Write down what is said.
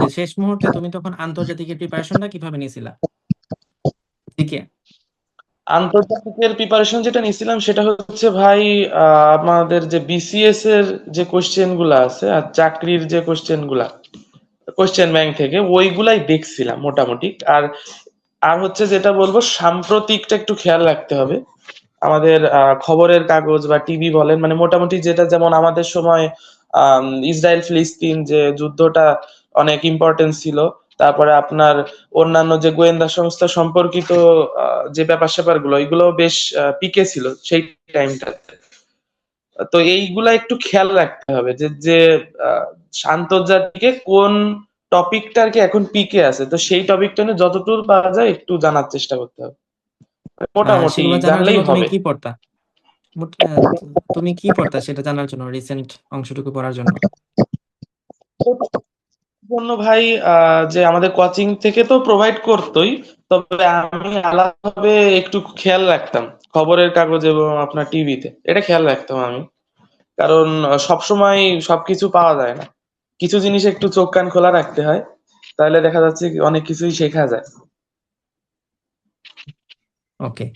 যে শেষ মুহূর্তে তুমি তখন আন্তর্জাতিকের প্রিপারেশনটা কিভাবে নিয়েছিলা দিকে? আন্তর্জাতিকের প্রিপারেশন যেটা নিছিলাম সেটা হচ্ছে ভাই, আমাদের যে বিসিএস এর যে কোশ্চেন গুলা আছে আর চাকরির যে কোশ্চেন গুলা কোশ্চেন ব্যাংক থেকে ওইগুলাই দেখছিলাম মোটামুটি। আর আর হচ্ছে যেটা বলবো, সাম্প্রতিকটা একটু খেয়াল রাখতে হবে। আমাদের খবরের কাগজ বা টিভি বলেন, মানে মোটামুটি যেটা যেমন আমাদের সময় ইসরায়েল ফিলিস্তিন যে যুদ্ধটা অনেক ইম্পর্টেন্স ছিল। তারপরে আপনার অন্যান্য যে গোয়েন্দা সংস্থা সম্পর্কিত যে ব্যাপার স্যাপার গুলো, এগুলো বেশ পিকে ছিল সেই টাইমটাতে। তো এইগুলা একটু খেয়াল রাখতে হবে যে যে আহ, আন্তর্জাতিকে কোন টপিকটা আর কি এখন পিকে আছে, তো সেই টপিকটা নিয়ে যতদূর পারা যায় একটু জানার চেষ্টা করতে হবে। মোটামুটি সেগুলো জানার জন্য জানলেই তুমি হবে। কি পড়তা? তুমি কি পড়তা সেটা জানার জন্য, রিসেন্ট অংশটুকু পড়ার জন্য? জন্য ভাই, যে আমাদের কোচিং থেকে তো প্রোভাইড করতোই, তবে আমি আলাদাভাবে একটু খেয়াল রাখতাম খবরের কাগজ এবং আপনার টিভিতে, এটা খেয়াল রাখতাম আমি। কারণ সবসময় সবকিছু পাওয়া যায় না, কিছু জিনিস একটু চোখ কান খোলা রাখতে হয়, তাহলে দেখা যাচ্ছে কি অনেক কিছুই শেখা যায়। ওকে।